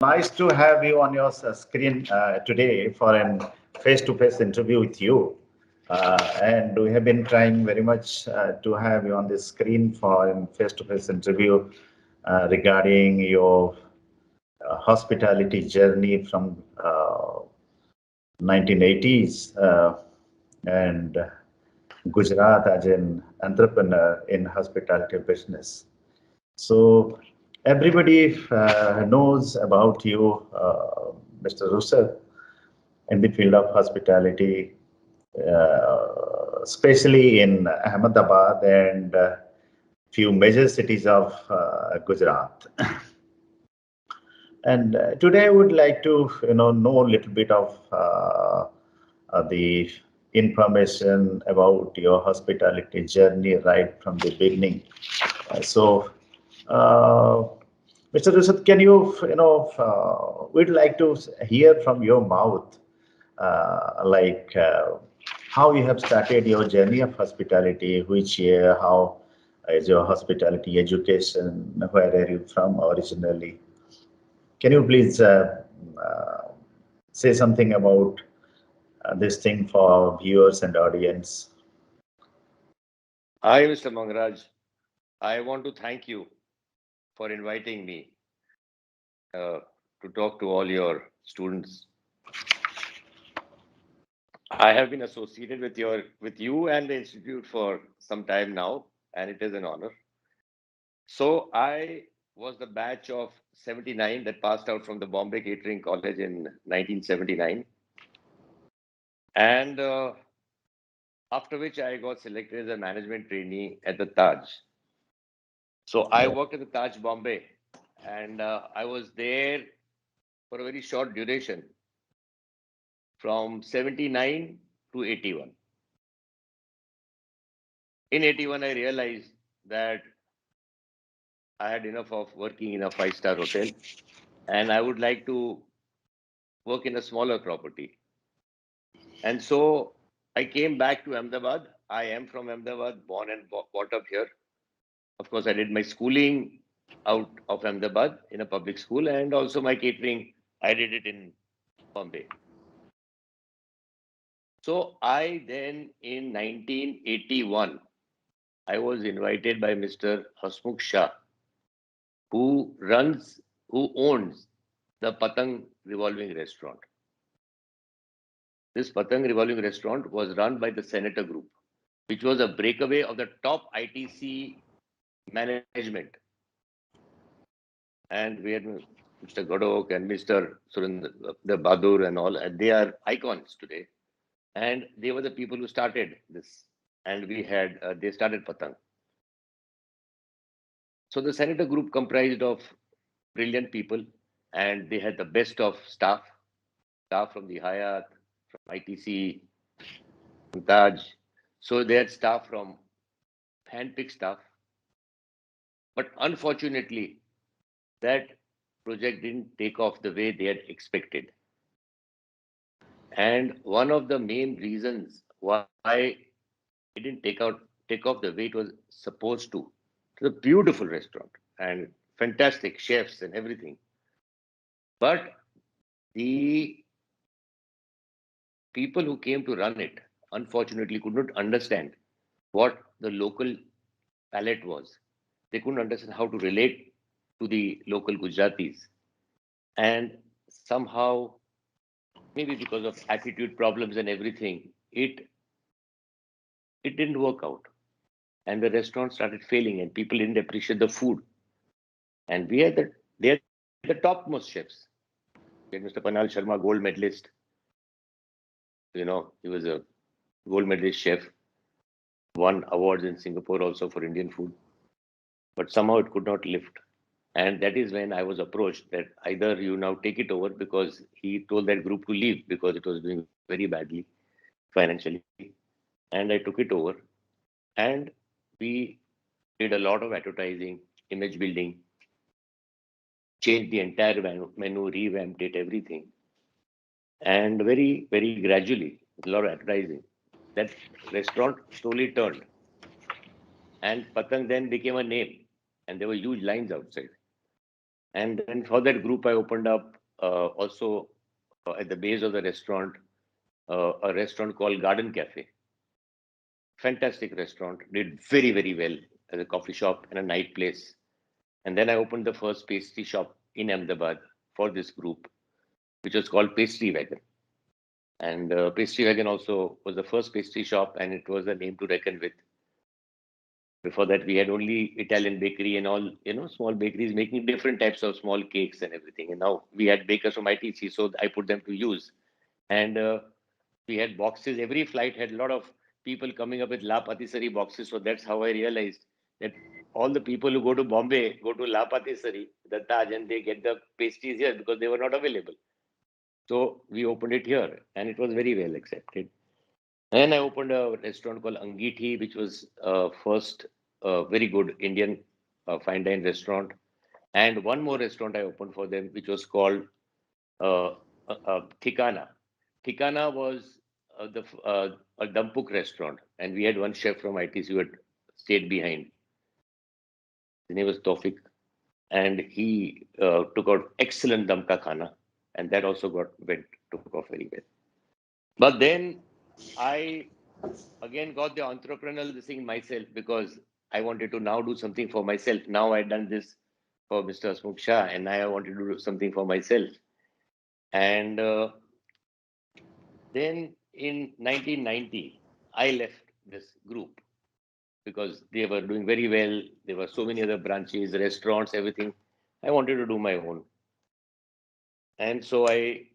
Nice to have you on your screen today for an face-to-face interview with you. And we have been trying very much to have you on the screen for a face-to-face interview regarding your hospitality journey from 1980s and Gujarat as an entrepreneur in hospitality business. So everybody knows about you, Mr. Rushad, in the field of hospitality, especially in Ahmedabad and few major cities of Gujarat. And today I would like to, know a little bit of the information about your hospitality journey right from the beginning. So, uh, Mr. Rushad, can you, we'd like to hear from your mouth, how you have started your journey of hospitality, which year, how is your hospitality education, where are you from originally? Can you please say something about this thing for viewers and audience? Hi, Mr. Mangaraj. I want to thank you for inviting me uh, to talk to all your students. I have been associated with you and the institute for some time now, and it is an honor. So I was the batch of 79 that passed out from the Bombay Catering College in 1979, and after which I got selected as a management trainee at the Taj. So I worked at the Taj Bombay, and I was there for a very short duration from 79 to 81. In 81, I realized that I had enough of working in a five-star hotel and I would like to work in a smaller property. And so I came back to Ahmedabad. I am from Ahmedabad, born and brought up here. Of course, I did my schooling out of Ahmedabad in a public school, and also my catering, I did it in Bombay. So I then in 1981, I was invited by Mr. Hasmukh Shah, who owns the Patang Revolving Restaurant. This Patang Revolving Restaurant was run by the Senator Group, which was a breakaway of the top ITC management. And we had Mr. Godok and Mr. Surinder the Badur and all, and they are icons today. And they were the people who started this. And they started Patang. So the Senator Group comprised of brilliant people, and they had the best of staff from the Hyatt, from ITC, from Taj. So they had staff from handpicked staff. But unfortunately, that project didn't take off the way they had expected. And one of the main reasons why it didn't take off the way it was supposed to. It's a beautiful restaurant and fantastic chefs and everything. But the people who came to run it, unfortunately, could not understand what the local palate was. They couldn't understand how to relate to the local Gujaratis. And somehow, maybe because of attitude problems and everything, it didn't work out. And the restaurant started failing and people didn't appreciate the food. And they had the topmost chefs. We had Mr. Panal Sharma, gold medalist. He was a gold medalist chef, won awards in Singapore also for Indian food. But somehow it could not lift. And that is when I was approached that either you now take it over, because he told that group to leave because it was doing very badly financially. And I took it over. And we did a lot of advertising, image building, changed the entire menu, revamped it, everything. And very, very gradually, with a lot of advertising, that restaurant slowly turned. And Patang then became a name. And there were huge lines outside. And then for that group, I opened up also at the base of the restaurant, a restaurant called Garden Cafe. Fantastic restaurant, did very, very well as a coffee shop and a night place. And then I opened the first pastry shop in Ahmedabad for this group, which was called Pastry Wagon. And Pastry Wagon also was the first pastry shop, and it was a name to reckon with. Before that, we had only Italian bakery and all, small bakeries making different types of small cakes and everything. And now we had bakers from ITC, so I put them to use. And we had boxes. Every flight had a lot of people coming up with La Patisserie boxes. So that's how I realized that all the people who go to Bombay go to La Patisserie, the Taj, and they get the pastries here because they were not available. So we opened it here, and it was very well accepted. And I opened a restaurant called Angithi, which was first very good Indian fine dine restaurant. And one more restaurant I opened for them, which was called Thikana. Thikana was a Dampuk restaurant, and we had one chef from ITC who had stayed behind. His name was Tofik, and he took out excellent Damka Khana, and that also took off very well. But then I again got the entrepreneurial thing myself because I wanted to now do something for myself. Now I'd done this for Mr. Hasmukh Shah, and now I wanted to do something for myself. And then in 1990, I left this group because they were doing very well. There were so many other branches, restaurants, everything. I wanted to do my own. And so I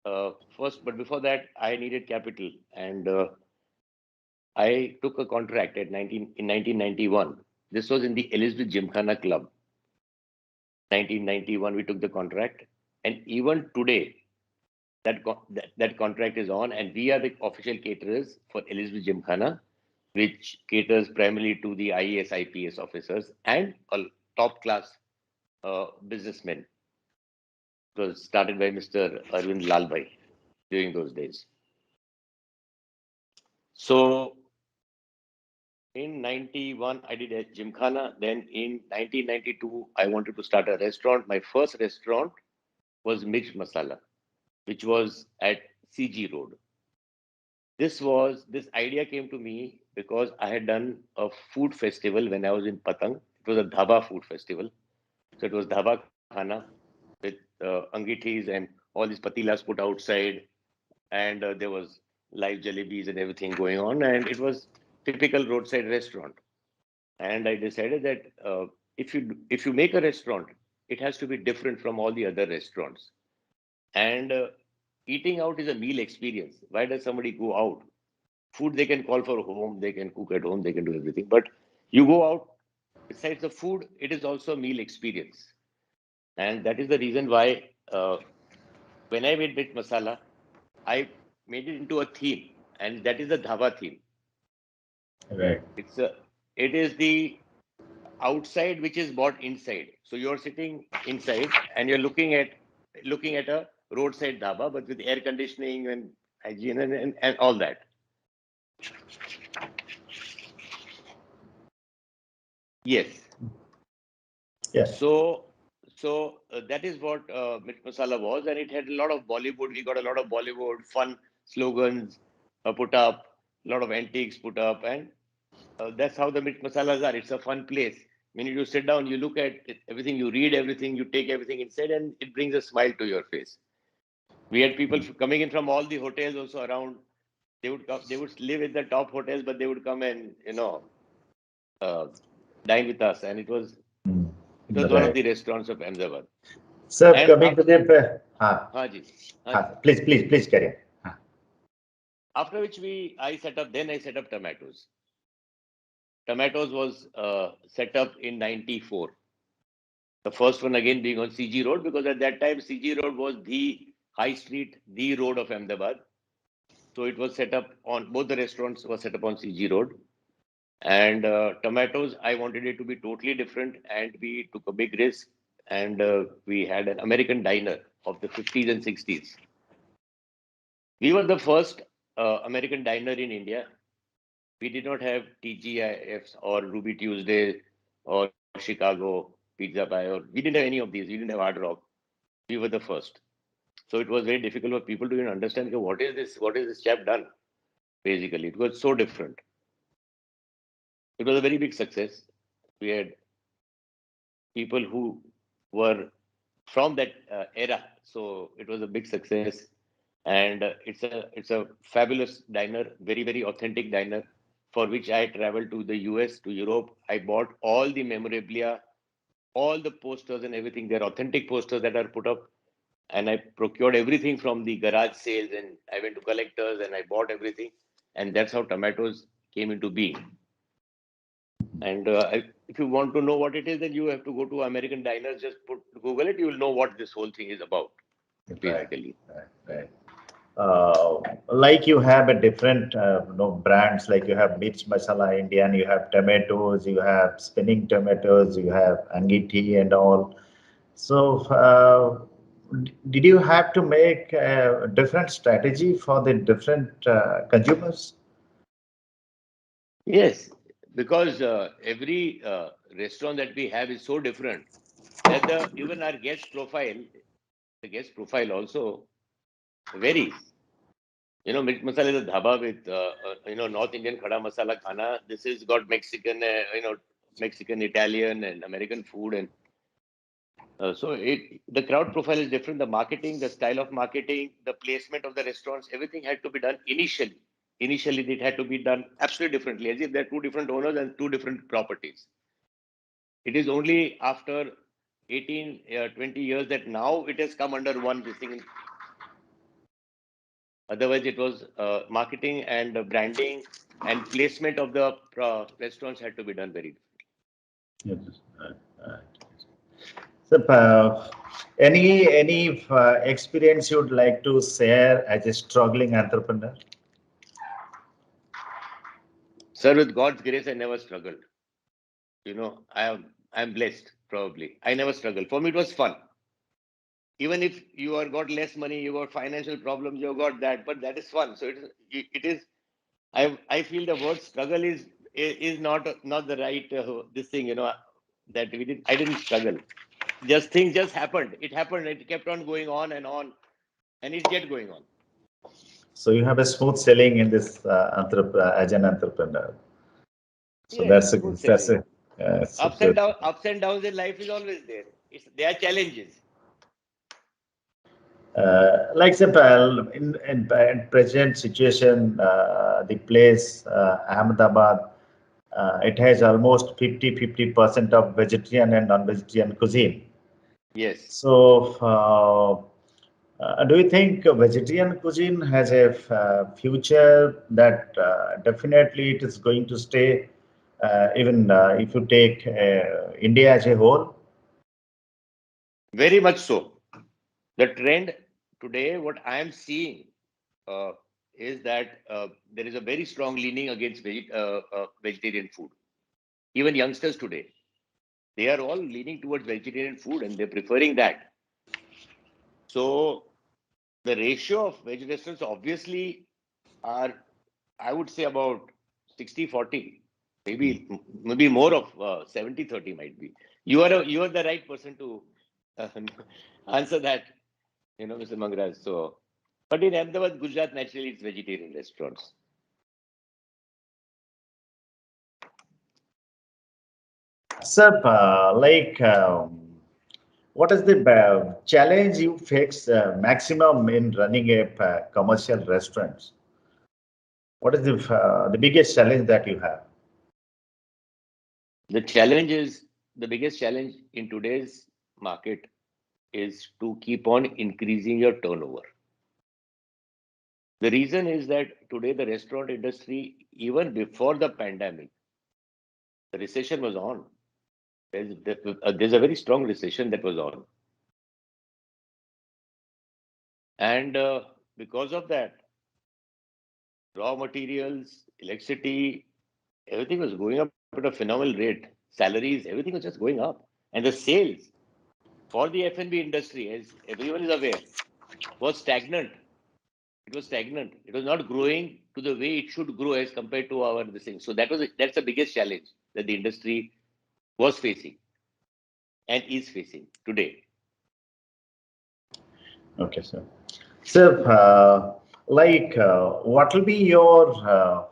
but before that, I needed capital. And I took a contract in 1991. This was in the Elizabeth Gymkhana Club. 1991, we took the contract. And even today, that contract is on, and we are the official caterers for Elizabeth Gymkhana, which caters primarily to the IAS, IPS officers and a top-class businessmen. It was started by Mr. Arvind Lalbhai during those days. So in 91, I did a Gymkhana. Then in 1992, I wanted to start a restaurant. My first restaurant was Mirch Masala, which was at CG Road. This idea came to me because I had done a food festival when I was in Patang. It was a dhaba food festival. So it was dhaba khana with angithis and all these patilas put outside. And there was live jalebis and everything going on. And it was typical roadside restaurant. And I decided that if you make a restaurant, it has to be different from all the other restaurants. And eating out is a meal experience. Why does somebody go out? Food they can call for home, they can cook at home, they can do everything. But you go out, besides the food, it is also a meal experience. And that is the reason why when I made Mirch Masala, I made it into a theme, and that is the dhaba theme. Right. It is the outside which is bought inside. So you're sitting inside and you're looking at a roadside dhaba, but with air conditioning and hygiene and all that. Yes. Yes. So that is what Mirch Masala was, and it had a lot of Bollywood. We got a lot of Bollywood fun slogans put up, a lot of antiques put up, and that's how the Mirch Masalas are. It's a fun place. When you sit down, you look at everything, you read everything, you take everything inside, and it brings a smile to your face. We had people coming in from all the hotels also around. They would live in the top hotels, but they would come and dine with us, and it was one of the restaurants of Ahmedabad. Sir, coming to the please carry on. After which I set up Tomatoes. Tomatoes was set up in 94. The first one again being on CG Road, because at that time CG Road was the high street, the road of Ahmedabad. So it was set up on, both the restaurants were set up on CG Road. And Tomatoes, I wanted it to be totally different, and we took a big risk, and we had an American diner of the 50s and 60s. We were the first American diner in India. We did not have TGIFs or Ruby Tuesday or Chicago pizza pie, or we didn't have any of these. We didn't have hard rock. We were the first. So it was very difficult for people to even understand, okay, what is this? What is this chap done? Basically, it was so different. It was a very big success. We had people who were from that era, so it was a big success. And it's a fabulous diner, very authentic diner, for which I traveled to the US, to Europe. I bought all the memorabilia, all the posters and everything. They're authentic posters that are put up, and I procured everything from the garage sales, and I went to collectors and I bought everything, and that's how tomatoes came into being. And if you want to know what it is, then you have to go to American diners. Just Google it. You will know what this whole thing is about, basically. Right. Like you have a different brands, like you have Mirch Masala Indian, you have tomatoes, you have spinning tomatoes, you have angiti and all. So did you have to make a different strategy for the different consumers? Yes, because every restaurant that we have is so different that even our the guest profile also varies. Mirch masala is a dhaba with North Indian khada masala khana. This has got Mexican, Mexican, Italian, and American food, and so the crowd profile is different. The marketing, the style of marketing, the placement of the restaurants, everything had to be done initially. Initially, it had to be done absolutely differently, as if they're two different owners and two different properties. It is only after 18, 20 years that now it has come under one thing. Otherwise, it was marketing and branding and placement of the restaurants had to be done very differently. Yes. So, any experience you'd like to share as a struggling entrepreneur? Sir, with God's grace, I never struggled. I'm blessed, probably. I never struggled. For me, it was fun. Even if you are got less money, you got financial problems, you got that, but that is fun. So it is. I feel the word struggle is not the right this thing. That we did. I didn't struggle. Things just happened. It happened. It kept on going on, and it's yet going on. So you have a smooth selling in this as an entrepreneur. So Yes, that's a smooth that's sailing. a that's a good. Ups and downs in life is always there. There are challenges. Like example, in present situation, the place Ahmedabad, it has almost 50% of vegetarian and non-vegetarian cuisine. Yes. So, do you think vegetarian cuisine has a future that definitely it is going to stay, even if you take India as a whole? Very much so. The trend today, what I am seeing is that there is a very strong leaning against vegetarian food. Even youngsters today, they are all leaning towards vegetarian food and they're preferring that. So the ratio of veg restaurants obviously are, I would say, about 60-40, maybe more of 70-30 might be. You are the right person to answer that, Mr. Mangaraj. So, but in Ahmedabad, Gujarat, naturally, it's vegetarian restaurants. Sir, what is the challenge you face maximum in running a commercial restaurant? What is the biggest challenge that you have? The biggest challenge in today's market is to keep on increasing your turnover. The reason is that today the restaurant industry, even before the pandemic, the recession was on. There's a very strong recession that was on. And because of that, raw materials, electricity, everything was going up at a phenomenal rate. Salaries, everything was just going up. And the sales for the F&B industry, as everyone is aware, was stagnant. It was stagnant. It was not growing to the way it should grow as compared to this thing. So that's the biggest challenge that the industry was facing. and is facing today. Okay, sir. So, what will be your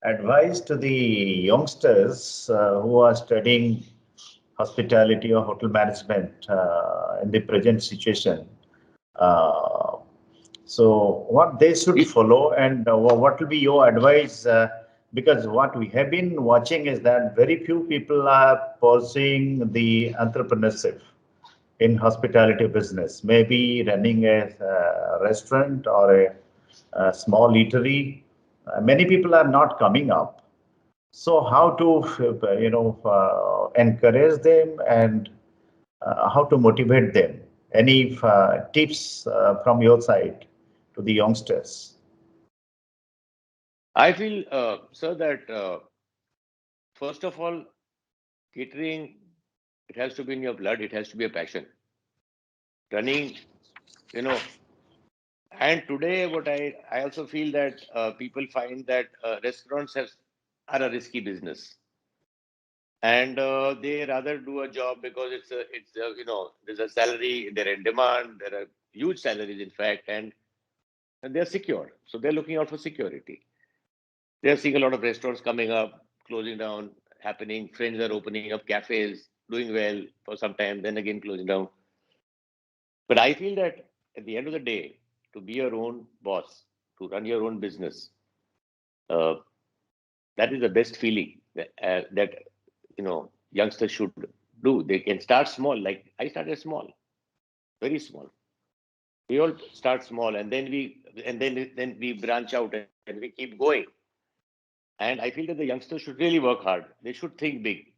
advice to the youngsters who are studying hospitality or hotel management in the present situation? Uh, so, what they should follow, and what will be your advice? Because what we have been watching is that very few people are pursuing the entrepreneurship in hospitality business, maybe running a restaurant or a small eatery. Many people are not coming up. So how to, encourage them and how to motivate them? Any tips from your side to the youngsters? I feel, sir, that first of all, catering, it has to be in your blood. It has to be a passion. Running, you know, and today what I also feel that people find that restaurants are a risky business, and they rather do a job because it's there's a salary, they're in demand, there are huge salaries in fact, and they're secure, so they're looking out for security. They're seeing a lot of restaurants coming up, closing down, happening. Friends are opening up cafes, doing well for some time, then again closing down. But I feel that at the end of the day, to be your own boss, to run your own business, uh, that is the best feeling that youngsters should do. They can start small. Like I started small, very small. We all start small, and then we branch out and we keep going. And I feel that the youngsters should really work hard. They should think big.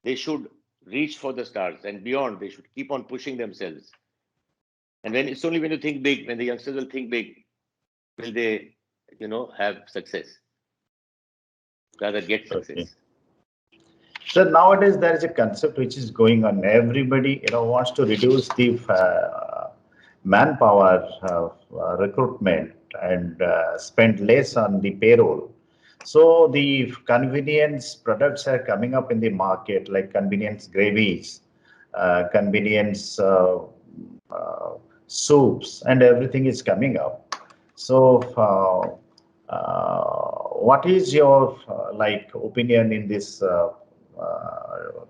They should reach for the stars and beyond. They should keep on pushing themselves. And it's only when you think big, when the youngsters will think big, will they, have success, rather get Okay. success. So nowadays there is a concept which is going on. Everybody, wants to reduce the manpower recruitment and spend less on the payroll. So the convenience products are coming up in the market, like convenience gravies, convenience soups, and everything is coming up. So, what is your opinion in this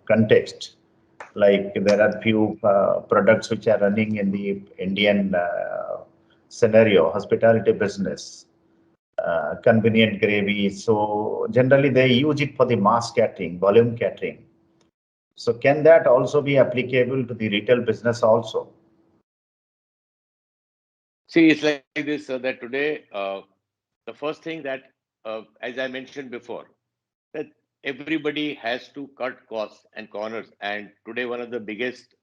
context? Like there are few products which are running in the Indian scenario, hospitality business, convenient gravy. So generally they use it for the mass catering, volume catering. So can that also be applicable to the retail business also? See, it's like this that today, the first thing that, as I mentioned before, that everybody has to cut costs and corners. And today, one of the biggest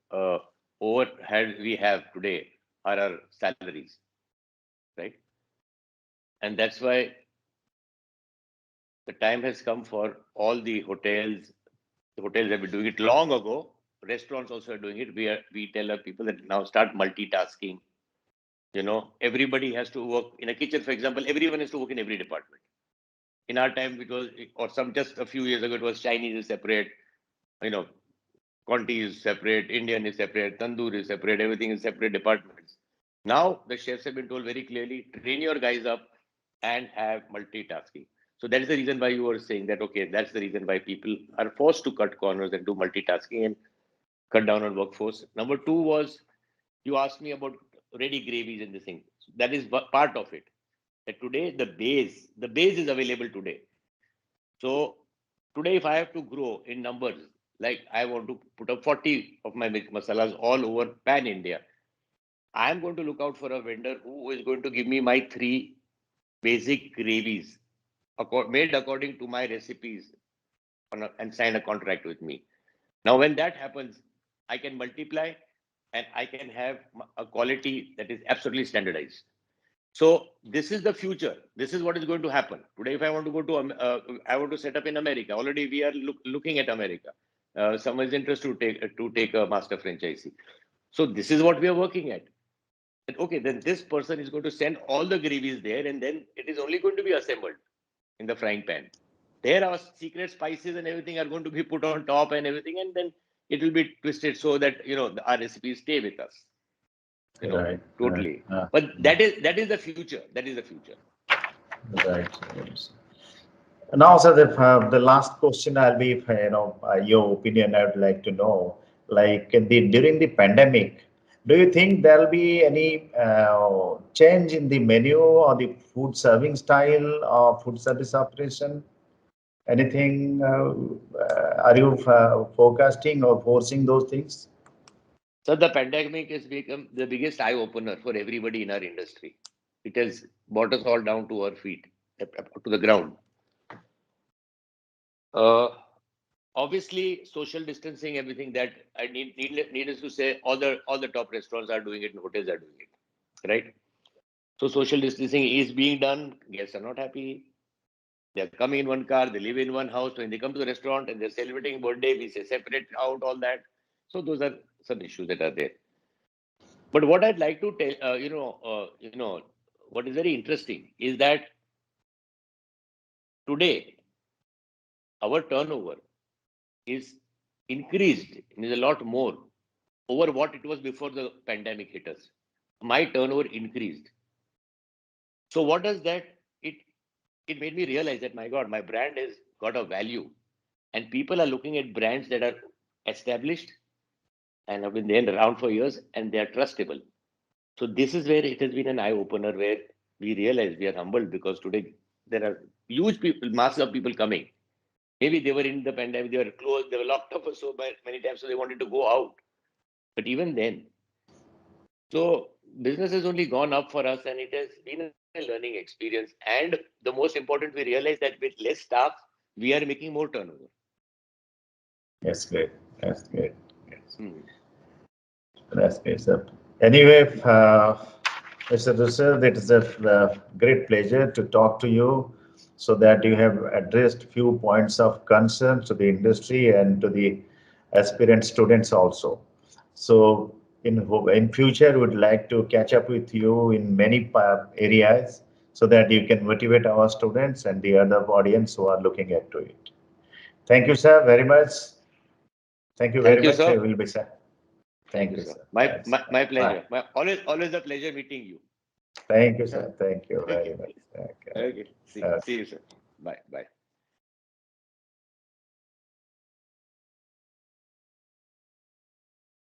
overhead we have today are our salaries, right? And that's why the time has come for all the hotels. The hotels have been doing it long ago. Restaurants also are doing it. We tell our people that now start multitasking. Everybody has to work in a kitchen, for example. Everyone has to work in every department. In our time, just a few years ago, it was Chinese is separate, you know, Conti is separate, Indian is separate, Tandoor is separate, everything is separate departments. Now the chefs have been told very clearly, train your guys up and have multitasking. So that is the reason why you were saying that, okay, that's the reason why people are forced to cut corners and do multitasking and cut down on workforce. Number two was, you asked me about ready gravies and this thing. That is part of it. That today the base is available today. So today, if I have to grow in numbers, like I want to put up 40 of my masalas all over pan India, I am going to look out for a vendor who is going to give me my three basic gravies made according to my recipes and sign a contract with me. Now, when that happens, I can multiply and I can have a quality that is absolutely standardized. So this is the future. This is what is going to happen today. If I want to go to, I want to set up in America. Already we are looking at America. Someone is interested to take a master franchisee. So this is what we are working at. And okay, then this person is going to send all the gravies there, and then it is only going to be assembled in the frying pan. There, our secret spices and everything are going to be put on top and everything, and then it will be twisted so that, our recipes stay with us. Right. Totally. Right. But that is the future. That is the future. Right. Now, sir, the last question I'll be, your opinion. I would like to know, like during the pandemic, do you think there'll be any change in the menu or the food serving style or food service operation? Anything? Are you forecasting or forcing those things? So the pandemic has become the biggest eye opener for everybody in our industry. It has brought us all down to our feet, up to the ground. Obviously, social distancing, everything that I needless to say, all the top restaurants are doing it and hotels are doing it, right? So social distancing is being done. Guests are not happy. They're coming in one car, they live in one house. When they come to the restaurant and they're celebrating birthday, we say separate out all that. So those are some issues that are there. But what I'd like to tell, what is very interesting is that today our turnover is increased and is a lot more over what it was before the pandemic hit us. My turnover increased. So what does that? It made me realize that, my God, my brand has got a value, and people are looking at brands that are established and have been there around for years, and they are trustable. So this is where it has been an eye opener, where we realize we are humbled, because today there are huge people, masses of people coming. Maybe they were in the pandemic, they were closed, they were locked up for so many times, so they wanted to go out. But even then, so business has only gone up for us, and it has been a learning experience. And the most important, we realize that with less staff, we are making more turnover. Yes, great. That's great. Yes. That's great, sir. Anyway, Mr. Rushad, it is a great pleasure to talk to you, so that you have addressed few points of concern to the industry and to the aspirant students also. So in future, we would like to catch up with you in many areas, so that you can motivate our students and the other audience who are looking at to it. Thank you, sir, very much. Thank you very Thank you, much. I sir. will be, sir. Thank you, sir. My pleasure. Always a pleasure meeting you. Thank you, sir. Thank you very much. Okay. See you, sir. Bye.